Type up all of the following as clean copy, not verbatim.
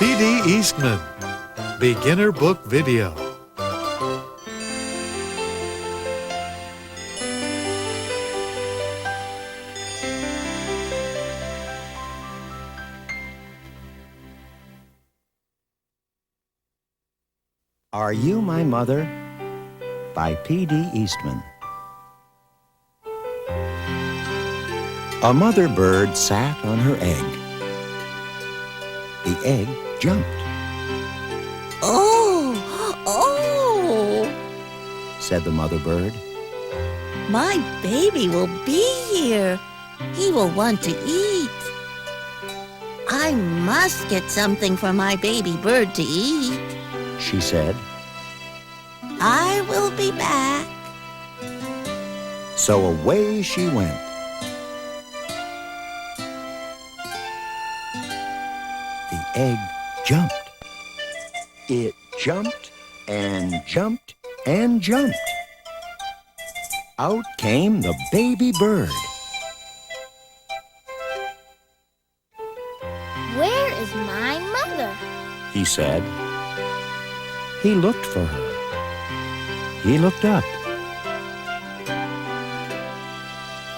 P.D. Eastman, Beginner Book Video. Are You My Mother? By P.D. Eastman. A mother bird sat on her egg. The egg jumped. Oh, Said the mother bird. my baby will be here. He will want to eat. I must get something for my baby bird to eat. She said. I will be back. So away she went. The egg jumped. It jumped and jumped and jumped. Out came the baby bird. Where is my mother? He said. He looked for her. He looked up.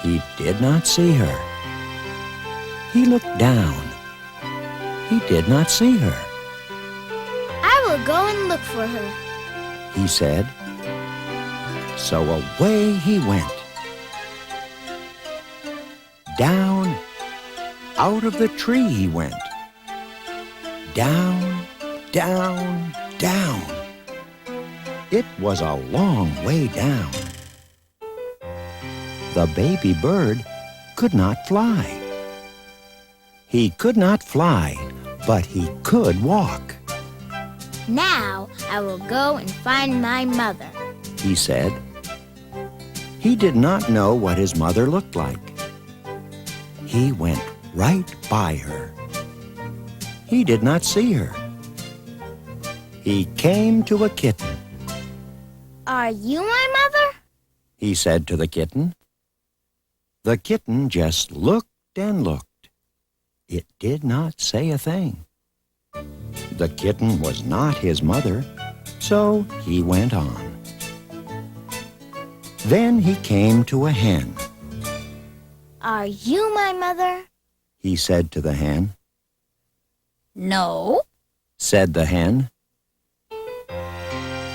He did not see her. He looked down. He did not see her. I will go and look for her. He said. So away he went. Down, out of the tree he went. Down, down, down. It was a long way down. The baby bird could not fly. He could not fly, but he could walk. Now I will go and find my mother. He said. He did not know what his mother looked like. He went right by her. He did not see her. He came to a kitten. Are you my mother? He said to the kitten. The kitten just looked and looked. It did not say a thing. The kitten was not his mother, so he went on. Then he came to a hen. Are you my mother? He said to the hen. No. Said the hen.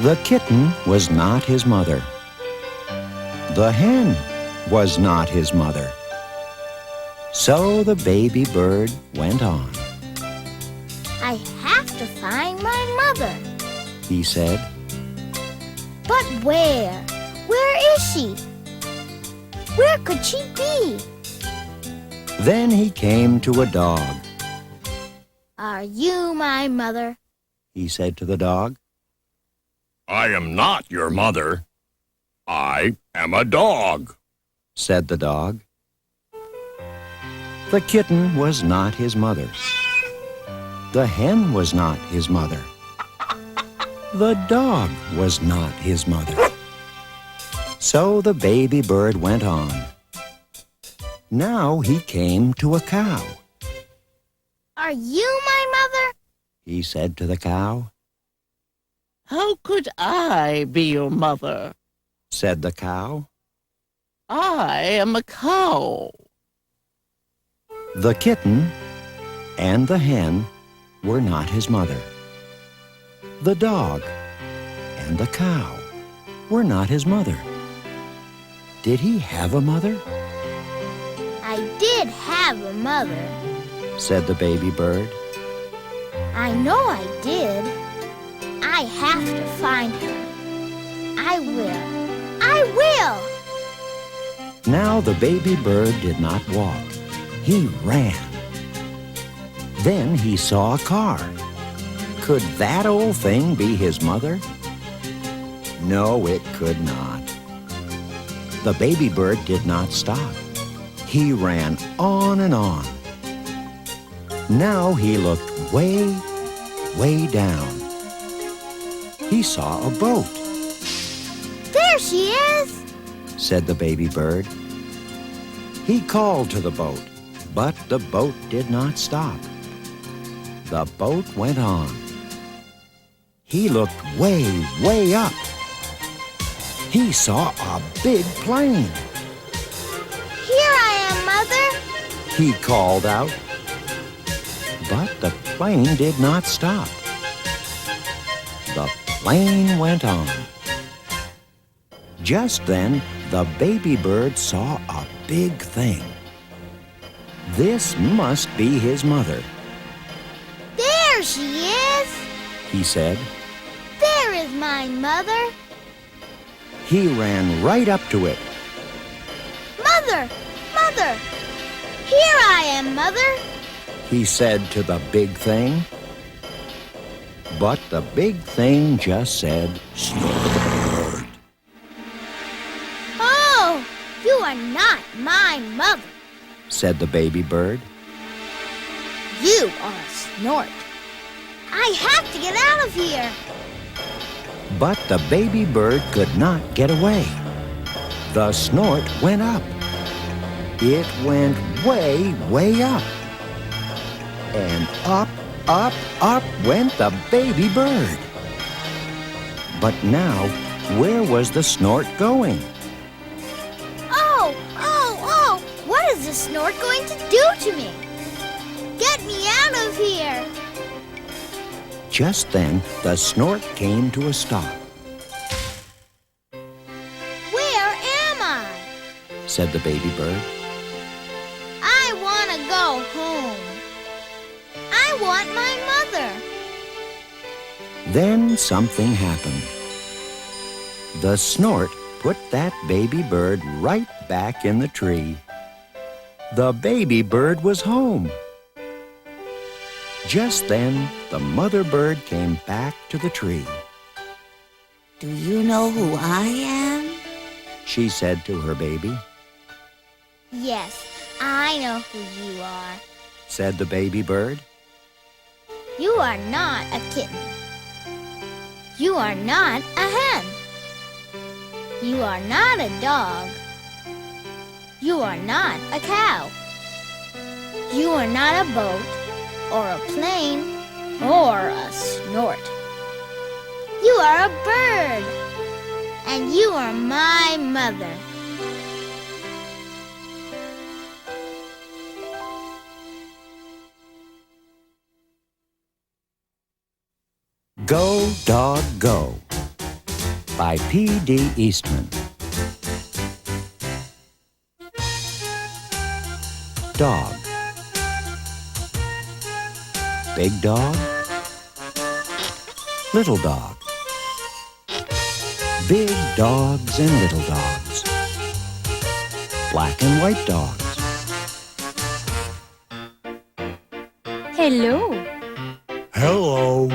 The kitten was not his mother. The hen was not his mother. So the baby bird went on. I have to find my mother. He said. But where? Where is she? Where could she be? Then he came to a dog. Are you my mother? He said to the dog. I am not your mother. I am a dog, Said the dog. The kitten was not his mother. The hen was not his mother. The dog was not his mother. So the baby bird went on. Now he came to a cow. Are you my mother? He said to the cow. How could I be your mother? Said the cow. I am a cow. The kitten and the hen were not his mother. The dog and the cow were not his mother. Did he have a mother? I did have a mother. Said the baby bird. I know I did. I have to find her. I will. I will! Now the baby bird did not walk. He ran. Then he saw a car. Could that old thing be his mother? No, it could not. The baby bird did not stop. He ran on and on. Now he looked way, way down. He saw a boat. There she is! Said the baby bird. He called to the boat, but the boat did not stop. the boat went on. He looked way, way up. He saw a big plane. Here I am, Mother. He called out. But the plane did not stop. The plane went on. Just then, the baby bird saw a big thing. This must be his mother, There she is. he said. There is my mother. He ran right up to it. Mother! Mother! Here I am, Mother. He said to the big thing. But the big thing just said, "Snort." Oh, you are not my mother. said the baby bird. You are a snort. I have to get out of here. But the baby bird could not get away. The snort went up. It went way, way up. And up, up, up went the baby bird. But now, where was the snort going? Oh, oh, oh! What is the snort going to do to me? Get me out of here! Just then, the snort came to a stop, Where am I? said the baby bird. I want to go home. I want my mother. Then something happened. The snort put that baby bird right back in the tree. The baby bird was home. Just then, the mother bird came back to the tree. Do you know who I am? She said to her baby, Yes, I know who you are. said the baby bird. You are not a kitten. You are not a hen. You are not a dog. You are not a cow. You are not a boat or a plane or a snort. You are a bird, and you are my mother. Go, Dog, Go by P.D. Eastman. Dog. Big dog. Little dog. Big dogs and little dogs. Black and white dogs. Hello. Hello.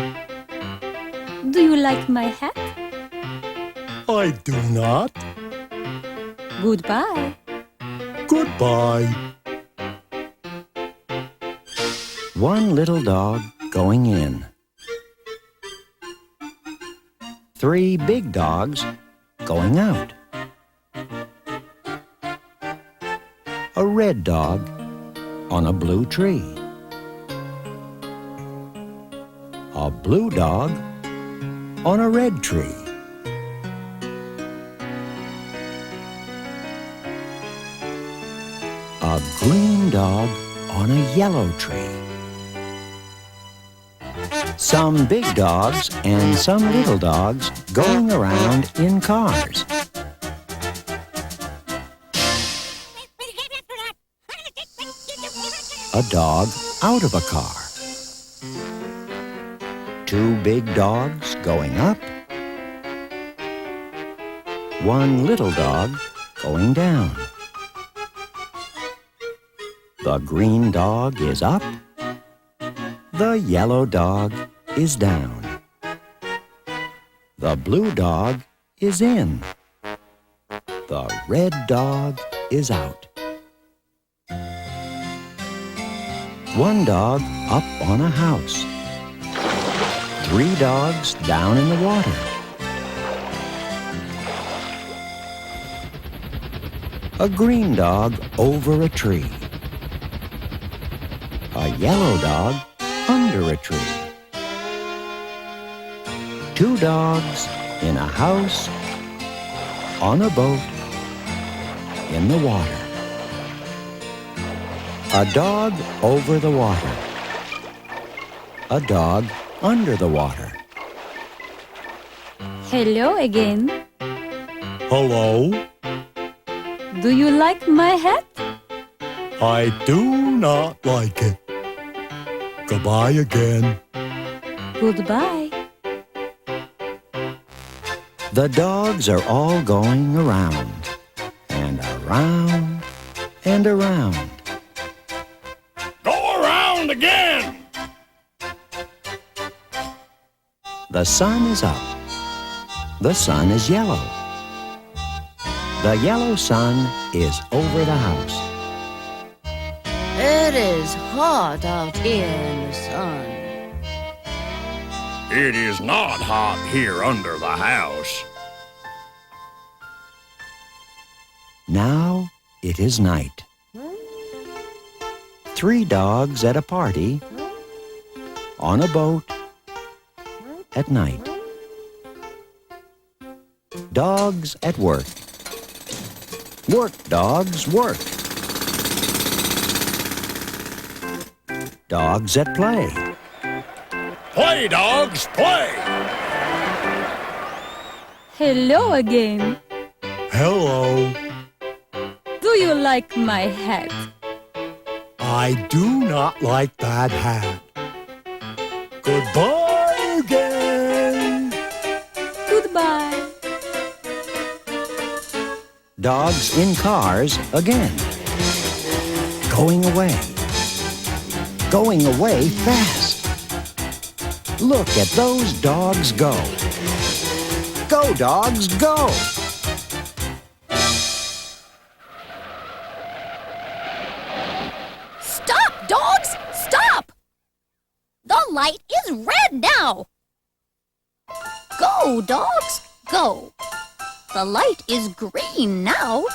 Do you like my hat? I do not. Goodbye. Goodbye. One little dog going in. 3 big dogs going out. A red dog on a blue tree. A blue dog on a red tree. A green dog on a yellow tree. Some big dogs and some little dogs going around in cars. A dog out of a car. 2 big dogs going up. 1 little dog going down. The green dog is up. The yellow dog is down. The blue dog is in. The red dog is out. 1 dog up on a house. 3 dogs down in the water. A green dog over a tree. A yellow dog under a tree. Two dogs in a house, on a boat, in the water. A dog over the water. A dog under the water. Hello again. Hello. Do you like my hat? I do not like it. Goodbye again. Goodbye. The dogs are all going around, and around, and around. Go around again! The sun is up. The sun is yellow. The yellow sun is over the house. It is hot out here in the sun. It is not hot here under the house. Now it is night. Three dogs at a party, on a boat, at night. Dogs at work. Work, dogs, work. Dogs at play. Play, dogs, play! Hello again. Hello. Do you like my hat? I do not like that hat. Goodbye again. Goodbye. Dogs in cars again. Going away. Going away fast. Look at those dogs go. Go, dogs, go! Stop, dogs! Stop! The light is red now. Go, dogs, go. The light is green now.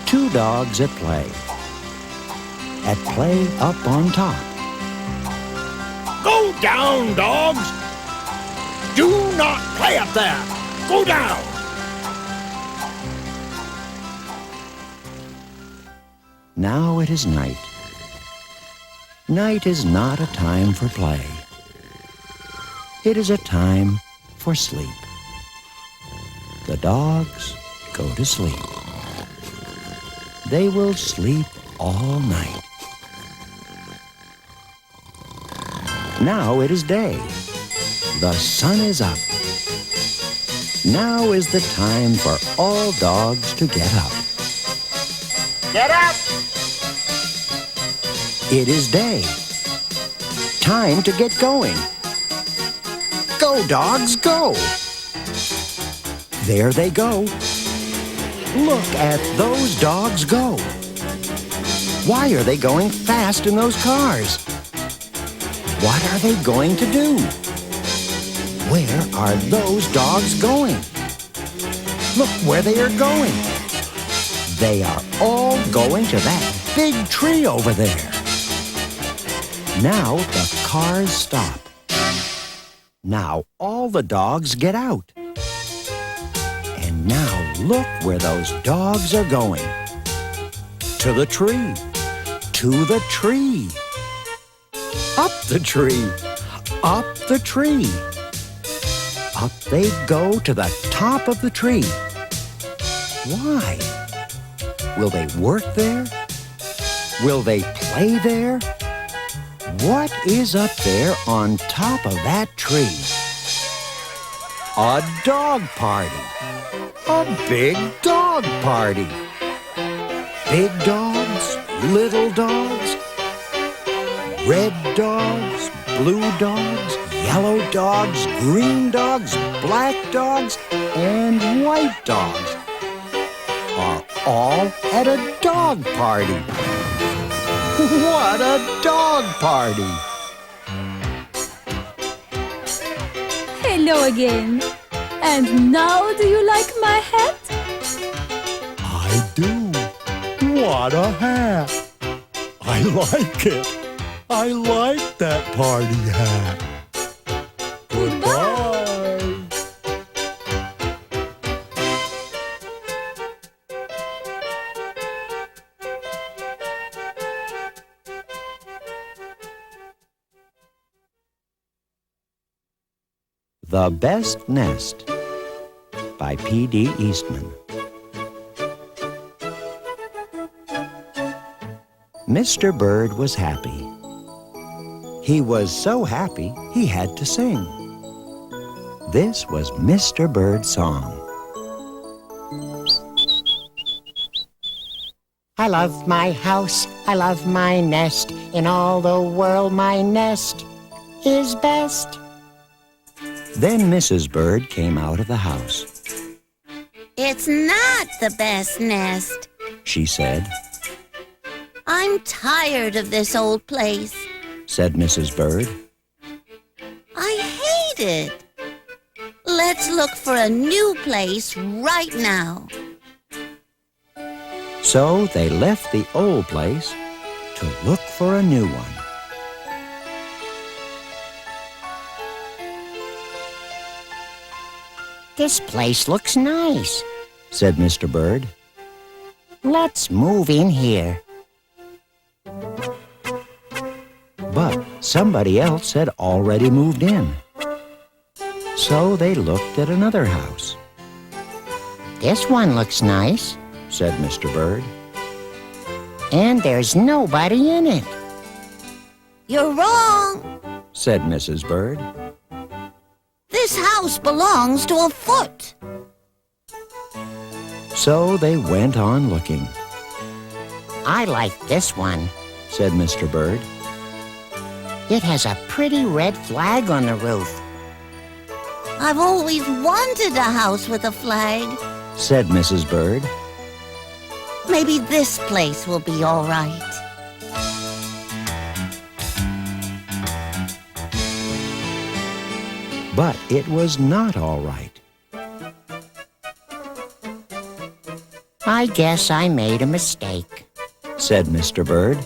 Two dogs at play. At play up on top. Go down, dogs! Do not play at that! Go down! Now it is night. Night is not a time for play. It is a time for sleep. The dogs go to sleep. They will sleep all night. Now it is day. The sun is up. Now is the time for all dogs to get up. Get up! It is day. Time to get going. Go, dogs, go! There they go. Look at those dogs go. Why are they going fast in those cars? What are they going to do? Where are those dogs going? Look where they are going. They are all going to that big tree over there. Now the cars stop. Now all the dogs get out. And now look where those dogs are going. To the tree. To the tree. Up the tree. Up the tree. Up they go to the top of the tree. Why? Will they work there? Will they play there? What is up there on top of that tree? A dog party. A big dog party. Big dogs, little dogs, red dogs, blue dogs, yellow dogs, green dogs, black dogs, and white dogs are all at a dog party. What a dog party! Hello again. And now do you like my hat? I do. What a hat. I like it. I like that party hat. Goodbye. The Best Nest by P.D. Eastman. Mr. Bird was happy. He was so happy he had to sing. This was Mr. Bird's song. I love my house, I love my nest. In all the world my nest is best. Then Mrs. Bird came out of the house. It's not the best nest. She said, I'm tired of this old place. said Mrs. Bird. I hate it. Let's look for a new place right now. So they left the old place to look for a new one. This place looks nice. Said Mr. Bird. Let's move in here. But somebody else had already moved in. So they looked at another house. This one looks nice. Said Mr. Bird. And there's nobody in it. You're wrong. Said Mrs. Bird. This house belongs to a foot. So they went on looking. I like this one. Said Mr. Bird. It has a pretty red flag on the roof. I've always wanted a house with a flag. Said Mrs. Bird. Maybe this place will be all right. But it was not all right. I guess I made a mistake. Said Mr. Bird.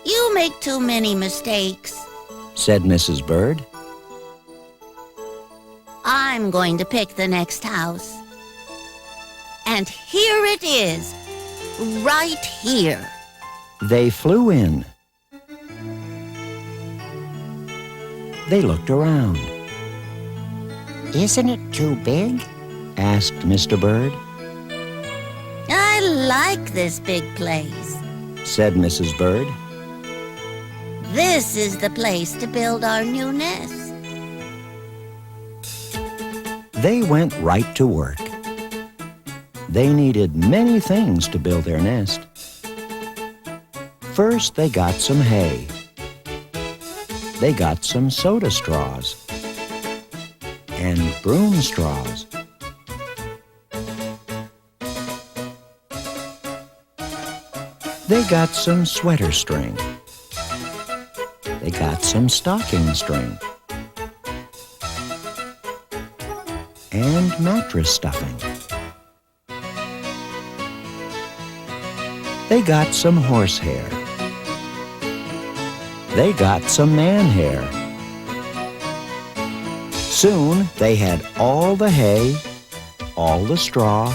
You make too many mistakes. Said Mrs. Bird. I'm going to pick the next house. And here it is, right here. They flew in. They looked around. Isn't it too big? Asked Mr. Bird. I like this big place. Said Mrs. Bird. This is the place to build our new nest. They went right to work. They needed many things to build their nest. First, they got some hay. They got some soda straws and broom straws. They got some sweater string. They got some stocking string and mattress stuffing. They got some horsehair. They got some man hair. Soon they had all the hay, all the straw,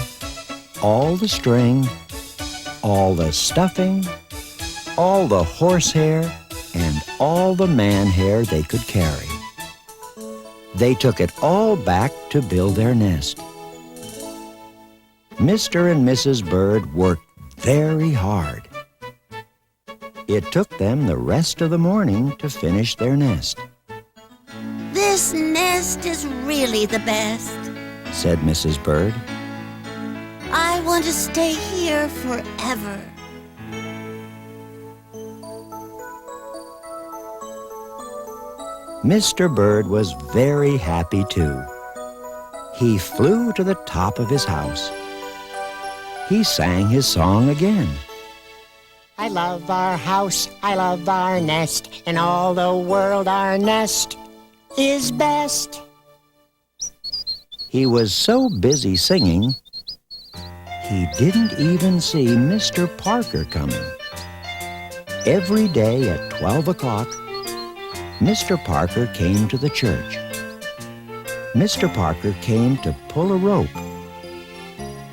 all the string, all the stuffing, all the horsehair, and all the man hair they could carry. They took it all back to build their nest. Mr. and Mrs. Bird worked very hard. It took them the rest of the morning to finish their nest. This nest is really the best. Said Mrs. Bird. I want to stay here forever. Mr. Bird was very happy too. He flew to the top of his house. He sang his song again. I love our house, I love our nest. In all the world our nest is best. He was so busy singing, He didn't even see Mr. Parker coming. Every day at 12 o'clock, Mr. Parker came to the church. Mr. Parker came to pull a rope.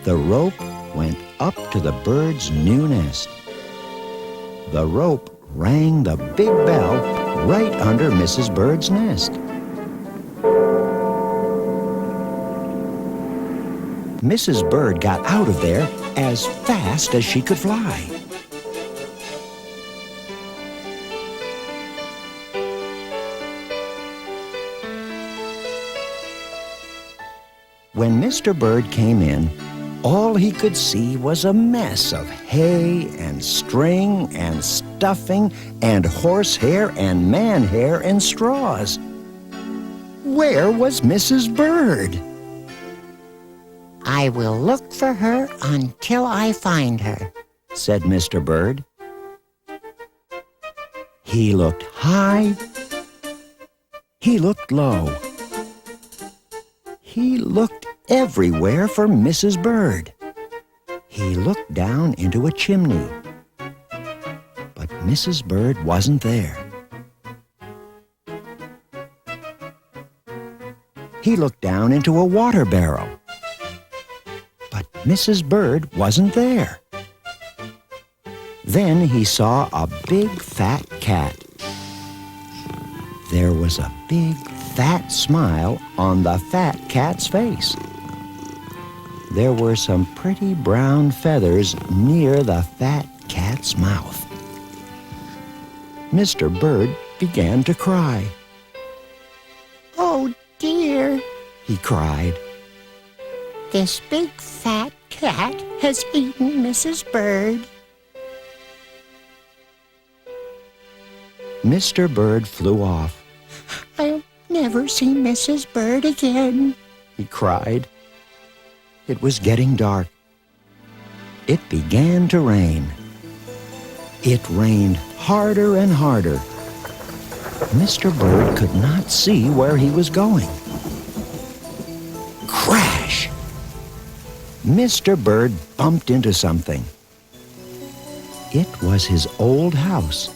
The rope went up to the bird's new nest. The rope rang the big bell right under Mrs. Bird's nest. Mrs. Bird got out of there as fast as she could fly. When Mr. Bird came in, all he could see was a mess of hay and string and stuffing and horsehair and man hair and straws. Where was Mrs. Bird? I will look for her until I find her, said Mr. Bird. He looked high. He looked low. He looked everywhere for Mrs. Bird. He looked down into a chimney. But Mrs. Bird wasn't there. He looked down into a water barrel. But Mrs. Bird wasn't there. Then he saw a big fat cat. There was a big fat smile on the fat cat's face. There were some pretty brown feathers near the fat cat's mouth. Mr. Bird began to cry. Oh dear, he cried. this big fat cat has eaten Mrs. Bird. Mr. Bird flew off. I'll never see Mrs. Bird again, he cried. It was getting dark. It began to rain. It rained harder and harder. Mr. Bird could not see where he was going. Crash! Mr. Bird bumped into something. It was his old house.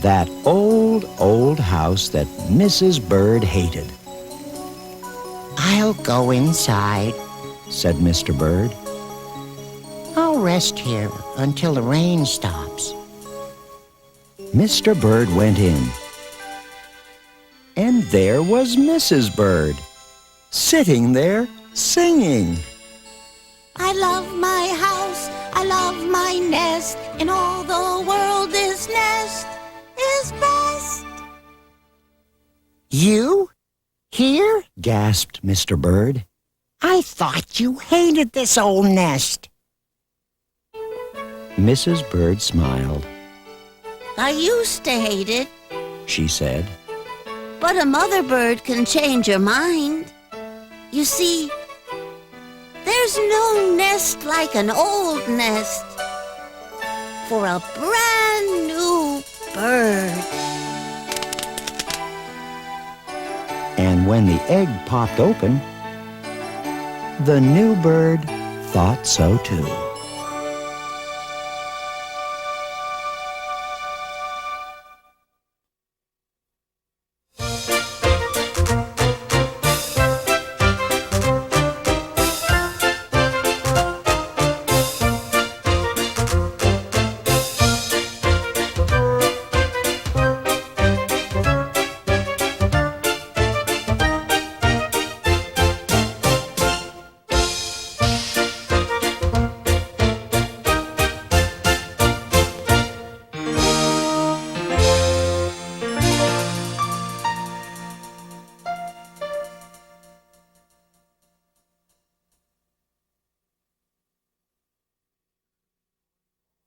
That old house that Mrs. Bird hated. I'll go inside, said Mr. Bird. I'll rest here until the rain stops. Mr. Bird went in. And there was Mrs. Bird, sitting there singing. I love my house, I love my nest, in all the world this nest is best. You? Here? Gasped Mr. Bird. I thought you hated this old nest. Mrs. Bird smiled. I used to hate it, She said. but a mother bird can change her mind. You see, there's no nest like an old nest for a brand new bird. And when the egg popped open, the new bird thought so too.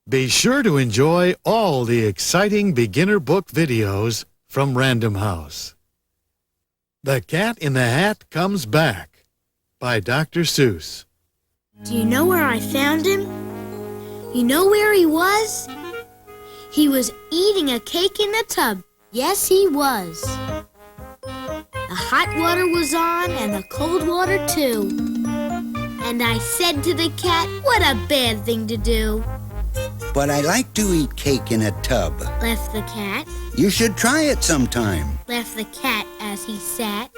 Be sure to enjoy all the exciting beginner book videos from Random House. The Cat in the Hat Comes Back by Dr. Seuss. Do you know where I found him? You know where he was? He was eating a cake in the tub. Yes, he was. The hot water was on and the cold water too. And I said to the cat, what a bad thing to do. But I like to eat cake in a tub. Left the cat. You should try it sometime. Left the cat as he sat.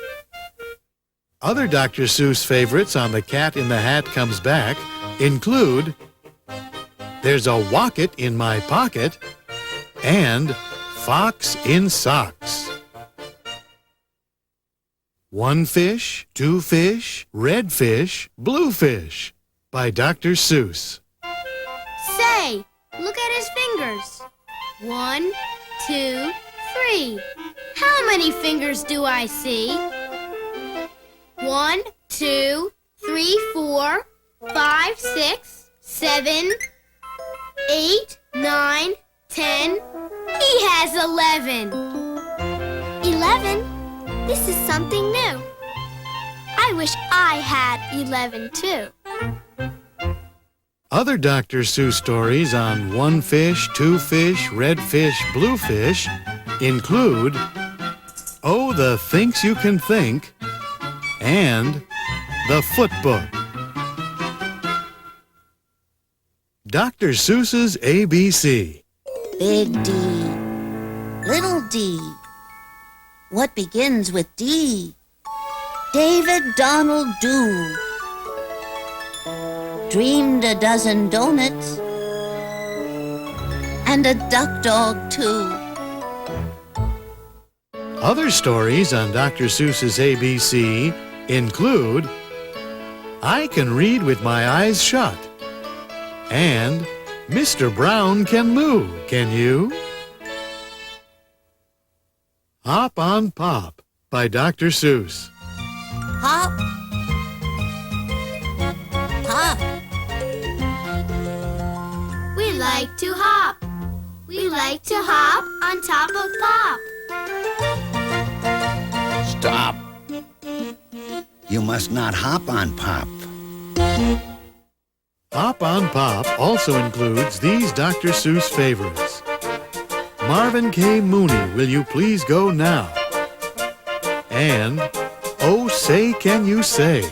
Other Dr. Seuss favorites on The Cat in the Hat Comes Back include There's a Wocket in My Pocket and Fox in Socks. One Fish, Two Fish, Red Fish, Blue Fish by Dr. Seuss. Say, look at his fingers. 1, 2, 3. How many fingers do I see? 1, 2, 3, 4, 5, 6, 7, 8, 9, 10. He has 11. 11? This is something new. I wish I had 11 too. Other Dr. Seuss stories on One Fish, Two Fish, Red Fish, Blue Fish include Oh, the Thinks You Can Think and The Foot Book. Dr. Seuss's ABC. Big D, little D. What begins with D? David Donald Do. Dreamed a dozen donuts and a duck dog too. Other stories on Dr. Seuss's ABC include I Can Read with My Eyes Shut and Mr. Brown Can Moo, Can You? Hop on Pop by Dr. Seuss. Hop, hop. We like to hop. We like to hop on top of Pop. Stop. You must not hop on Pop. Hop on Pop also includes these Dr. Seuss favorites. Marvin K. Mooney, Will You Please Go Now? And Oh, Say Can You Say?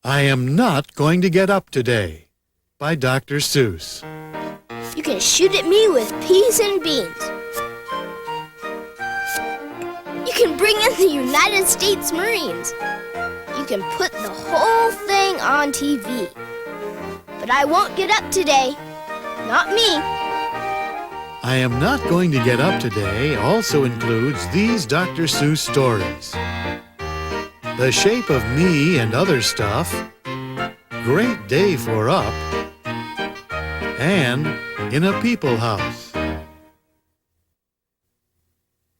I Am Not Going to Get Up Today by Dr. Seuss. You can shoot at me with peas and beans. You can bring in the United States Marines. You can put the whole thing on TV. But I won't get up today. Not me. I Am Not Going to Get Up Today also includes these Dr. Seuss stories. The Shape of Me and Other Stuff, Great Day for Up, and In a People House.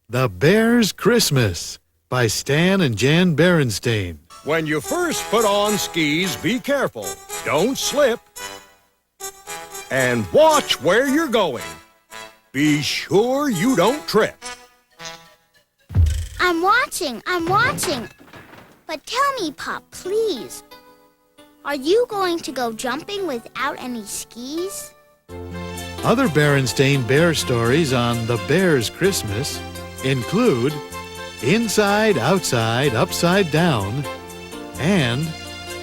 The Bear's Christmas by Stan and Jan Berenstain. When you first put on skis, be careful. Don't slip. And watch where you're going. Be sure you don't trip. I'm watching. But tell me, Pop, please. Are you going to go jumping without any skis? Other Berenstain Bear stories on The Bear's Christmas include Inside, Outside, Upside Down, and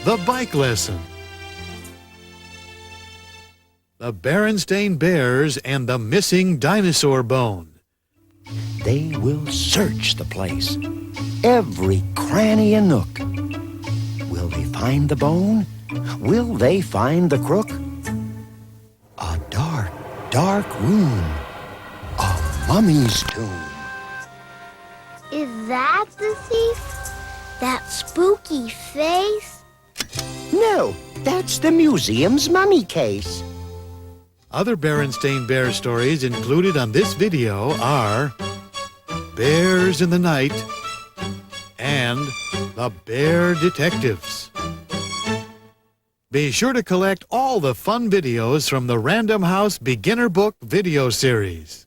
The Bike Lesson. The Berenstain Bears and the Missing Dinosaur Bone. They will search the place, every cranny and nook. Will they find the bone? Will they find the crook? A dark, dark room, a mummy's tomb. Is that the thief? That spooky face? No, that's the museum's mummy case. Other Berenstain Bear stories included on this video are Bears in the Night and The Bear Detectives. Be sure to collect all the fun videos from the Random House Beginner Book video series.